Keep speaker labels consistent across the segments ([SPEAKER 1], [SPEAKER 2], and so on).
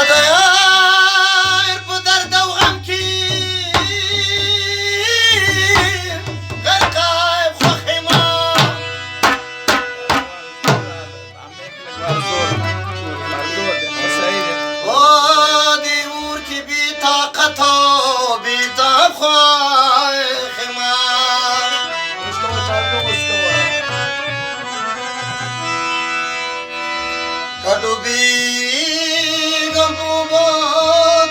[SPEAKER 1] دایر په درد او غم کې غرقای خوښ ما او دې اور کې بې طاقت او بې تاب خوښ ما که ډوبېږم په اوبو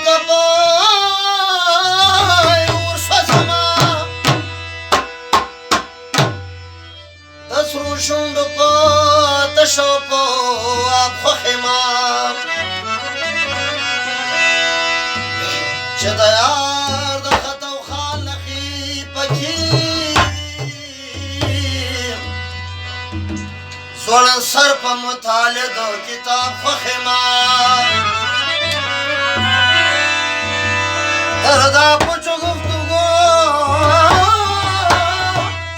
[SPEAKER 1] که پای اور سوځمه د سرو شونډو په تشو په آب خوښ ما چې د یار د خط او خال نښې پکې ځوړند سر په مطالعه د کتاب خوښ ما دردا پوچو گفتگو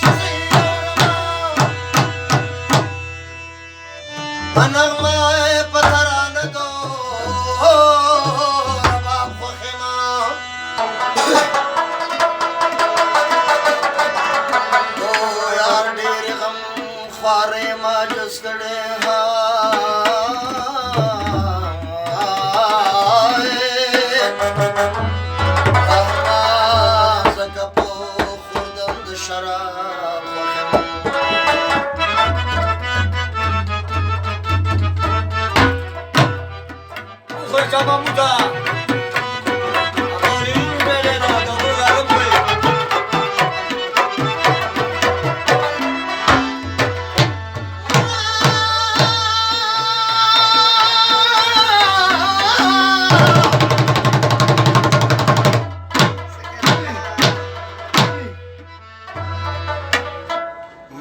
[SPEAKER 1] چې زه یې اورمه نغمه په ترانه د رباب خوښ ما او یار ډېر غم خوارې ما جز کړې ځکه په خوردم د شراب خوښ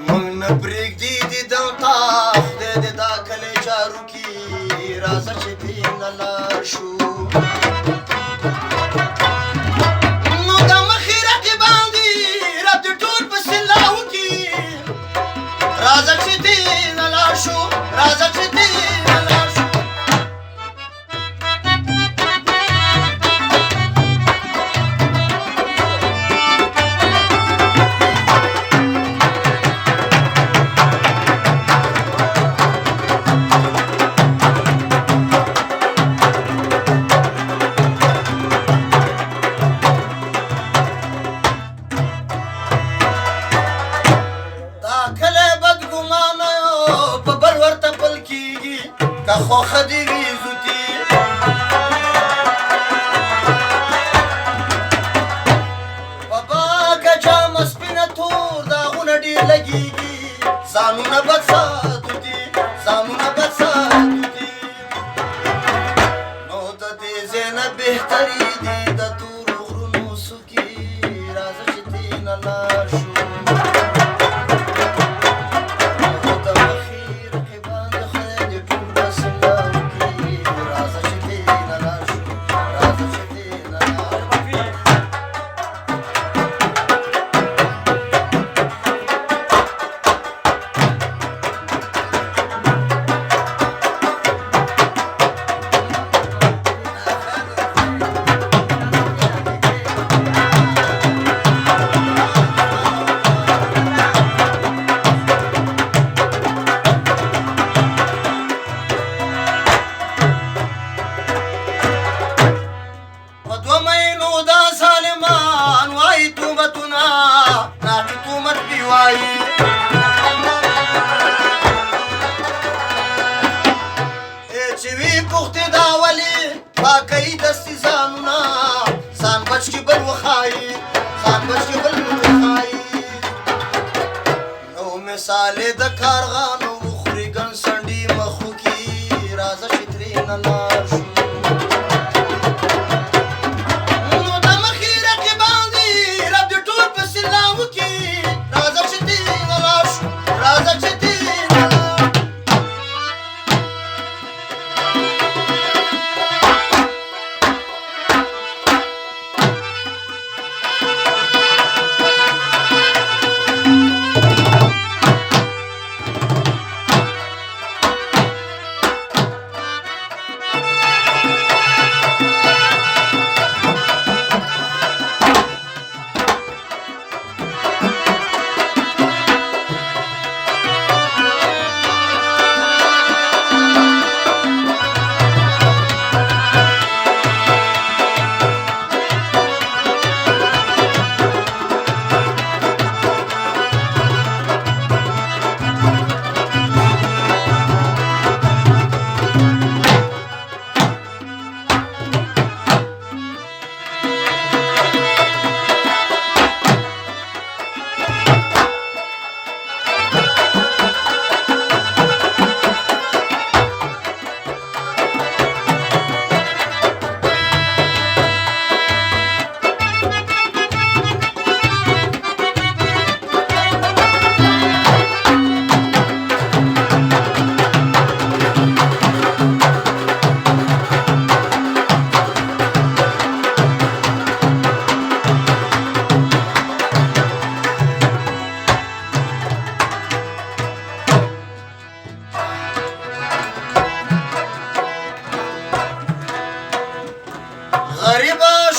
[SPEAKER 1] موږ نه پرېږدي دیدن تا خدای دې دا کلی جارو کي راځه چې دې نه لاړ شو نو د مخې رقیبان دي رب دې ټول پسې لا وکي راځه چې دې نه لاړ شو راځه چې دې نه لاړ شو که خوښه دې وي زوتي بابا که جامه سپینه تور داغونه ډېر لګېږي ځانونه بد ساتو دي ځانونه بد ساتو دي نو د دې ځای نه بهتري دي د تورو غرونو څوکې راځه چې دې نه لاړ شو چې وي پوښتې دا ولې پاکوي دستې ځانونه ځان بچ کې بل وښایي ځان بچ کې بل وښایي نو مثال یې د کارغانو وخوري ګن سنډي مخو کې راځه چې ترې نه لاړ شو نو د مخې رقیبان دي رب دې ټول پسې لا وکړي راځه چې ترې نه لاړ شو راځه چې ترې نه لاړ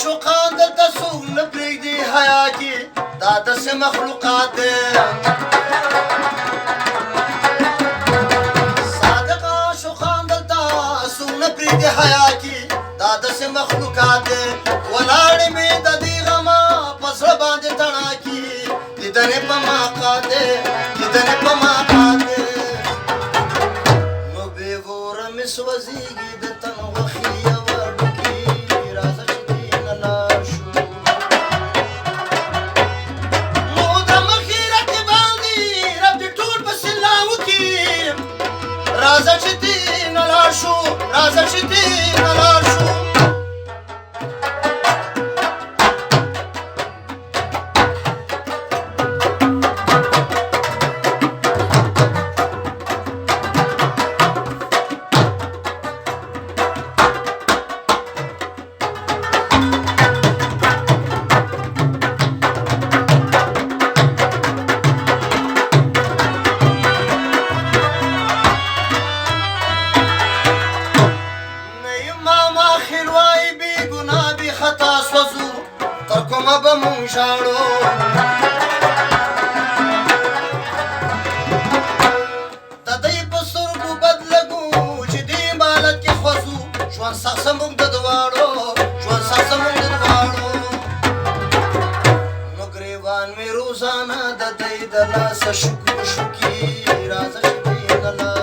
[SPEAKER 1] عاشقان دلته څوک نه پرېږدي حیا کې دا داسې مخلوقات دی صادق عاشقان دلته څوک نه پرېږدي حیا کې دا داسې مخلوقات دی ولاړې مې د دې غمه په زړه باندې تڼاکي دیدنې په ما قادې دیدنې په ما قادې نو بې وره مې سوځېږي د تن غوښې یوه ډوکي راځه چې دې نه لاړ شو نو د مخیرت باندې رب دې ټول پسې لا وکړي راځه چې دې نه لاړ شو راځه چې دې نه لاړ شو کومه به مونږ ژاړو د دوی په سترګو بد لګو چې دې عبادت کې خوځو ژوند سخت زموږ د دواړو ژوند سخت زموږ د دواړو نو ګریوان مې روزانه د دوی د لاسه شکو شکي راځه چې دې نه